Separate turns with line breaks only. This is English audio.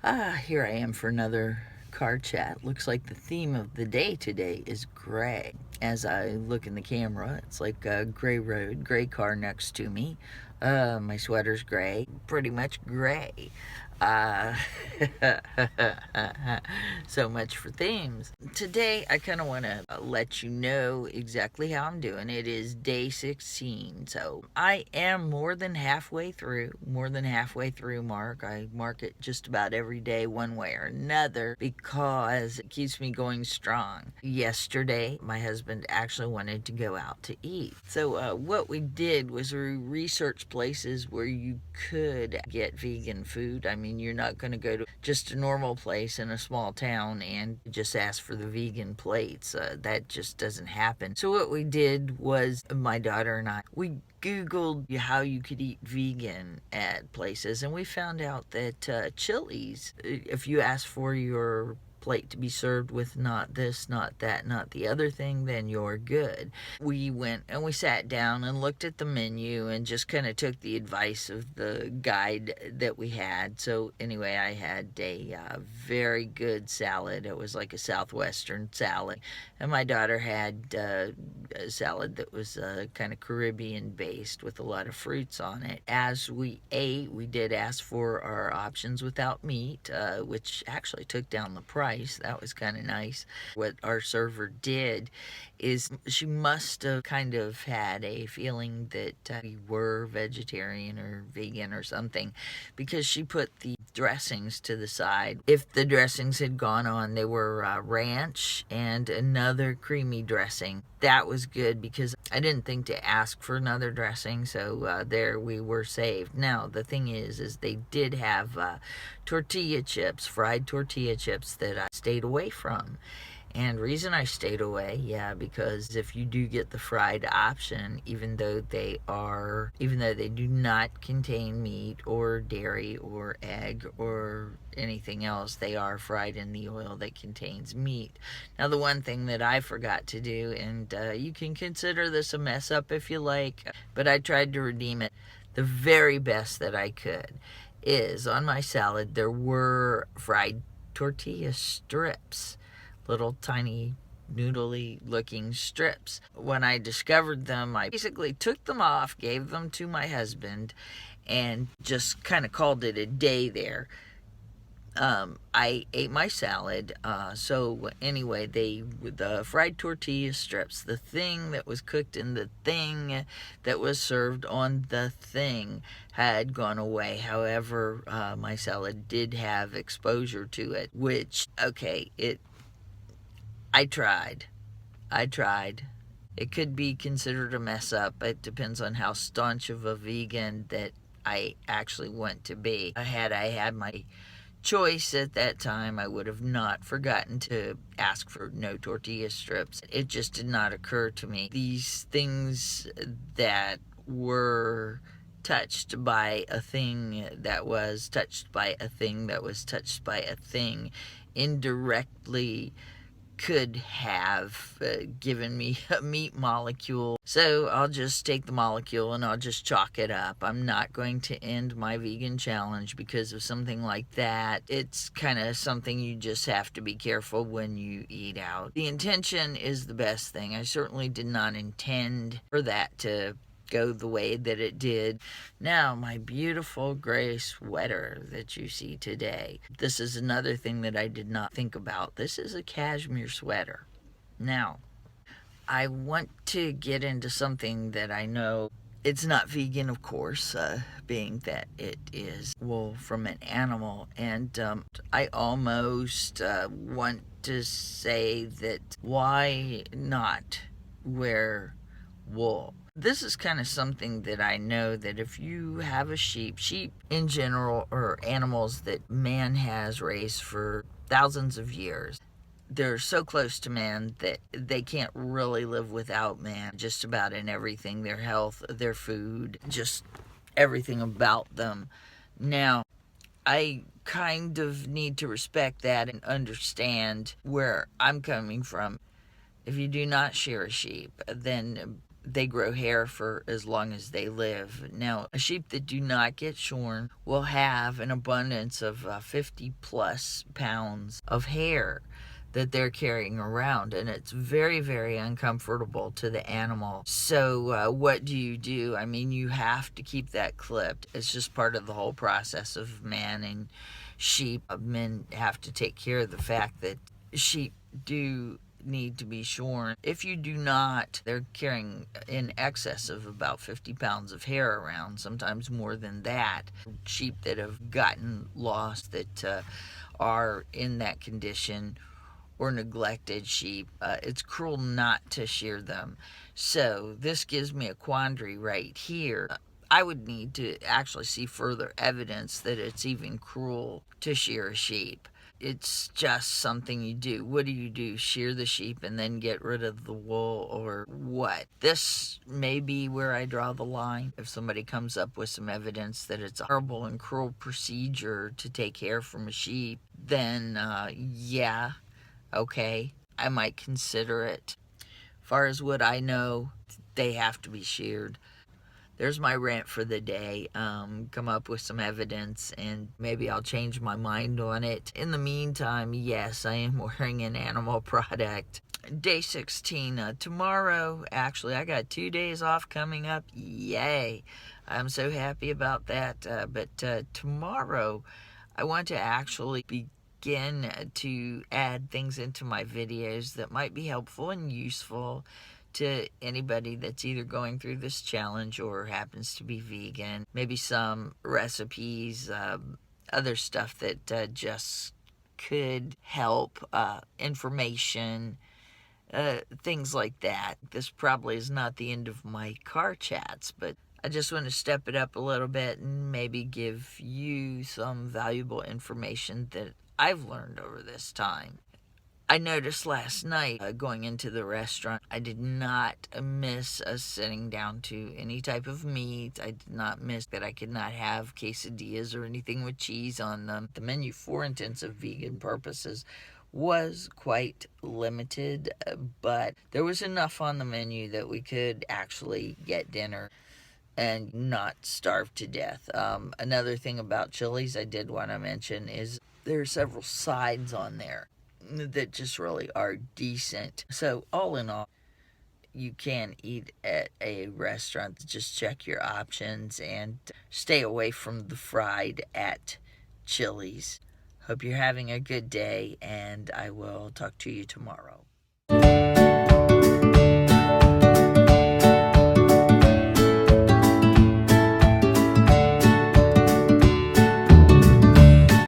Here I am for another car chat. Looks like the theme of the day today is gray. As I look in the camera, it's like a gray road, gray car next to me. My sweater's gray, pretty much gray. Uh, so much for themes. Today, I kind of want to let you know exactly how I'm doing. It is day 16, so I am more than halfway through. Mark. I mark it just about every day, one way or another, because it keeps me going strong. Yesterday, my husband actually wanted to go out to eat. So, what we did was we researched places where you could get vegan food. I mean, you're not going to go to just a normal place in a small town and just ask for the vegan plates. That just doesn't happen. So what we did was my daughter and we Googled how you could eat vegan at places, and we found out that Chili's, if you ask for your plate to be served with not this, not that, not the other thing, then you're good. We went and we sat down and looked at the menu and just kind of took the advice of the guide that we had. So anyway, I had a very good salad. It was like a southwestern salad, and my daughter had a salad that was kind of Caribbean based with a lot of fruits on it. As we ate, we did ask for our options without meat, which actually took down the price. That was kind of nice. What our server did is she must have kind of had a feeling that we were vegetarian or vegan or something, because she put the dressings to the side. If the dressings had gone on, they were ranch and another creamy dressing. That was good because I didn't think to ask for another dressing, so there we were saved. Now the thing is they did have tortilla chips, fried tortilla chips, that I stayed away from. And reason I stayed away, because if you do get the fried option, even though they do not contain meat or dairy or egg or anything else, they are fried in the oil that contains meat. Now, the one thing that I forgot to do, and you can consider this a mess up if you like, but I tried to redeem it the very best that I could, is on my salad there were fried tortilla strips, little tiny noodly looking strips. When I discovered them, I basically took them off, gave them to my husband, and just kind of called it a day there. I ate my salad. So anyway, the fried tortilla strips, the thing that was cooked in the thing that was served on the thing, had gone away. However, my salad did have exposure to it, which, okay, I tried. I tried. It could be considered a mess up. It depends on how staunch of a vegan that I actually want to be. Had I had my choice at that time, I would have not forgotten to ask for no tortilla strips. It just did not occur to me. These things that were touched by a thing that was touched by a thing that was touched by a thing indirectly could have given me a meat molecule. So I'll just take the molecule and I'll just chalk it up. I'm not going to end my vegan challenge because of something like that. It's kind of something you just have to be careful when you eat out. The intention is the best thing. I certainly did not intend for that to go the way that it did. Now, my beautiful gray sweater that you see today. This is another thing that I did not think about. This is a cashmere sweater. Now, I want to get into something that I know it's not vegan, of course, being that it is wool from an animal. And I almost want to say that why not wear wool? This is kind of something that I know that if you have a sheep in general are animals that man has raised for thousands of years. They're so close to man that they can't really live without man, just about in everything, their health, their food, just everything about them. Now, I kind of need to respect that and understand where I'm coming from. If you do not shear a sheep, then they grow hair for as long as they live. Now, a sheep that do not get shorn will have an abundance of 50 plus pounds of hair that they're carrying around, and it's very, very uncomfortable to the animal. So what do? I mean, you have to keep that clipped. It's just part of the whole process of manning sheep. Men have to take care of the fact that sheep do need to be shorn. If you do not, they're carrying in excess of about 50 pounds of hair around, sometimes more than that. Sheep that have gotten lost, that are in that condition, or neglected sheep, it's cruel not to shear them. So this gives me a quandary right here. I would need to actually see further evidence that it's even cruel to shear a sheep. It's just something you do. What do? Shear the sheep and then get rid of the wool, or what? This may be where I draw the line. If somebody comes up with some evidence that it's a horrible and cruel procedure to take hair from a sheep, then yeah, okay, I might consider it. Far as what I know, they have to be sheared. There's my rant for the day. Come up with some evidence and maybe I'll change my mind on it. In the meantime, yes, I am wearing an animal product. Day 16, tomorrow, actually, I got 2 days off coming up. Yay. I'm so happy about that. But tomorrow, I want to actually begin to add things into my videos that might be helpful and useful to anybody that's either going through this challenge or happens to be vegan. Maybe some recipes, other stuff that just could help, information, things like that. This probably is not the end of my car chats, but I just want to step it up a little bit and maybe give you some valuable information that I've learned over this time. I noticed last night going into the restaurant, I did not miss us sitting down to any type of meat. I did not miss that I could not have quesadillas or anything with cheese on them. The menu, for intents of vegan purposes, was quite limited, but there was enough on the menu that we could actually get dinner and not starve to death. Another thing about Chili's I did want to mention is there are several sides on there that just really are decent. So all in all, you can eat at a restaurant. Just check your options and stay away from the fried at Chili's. Hope you're having a good day, and I will talk to you tomorrow.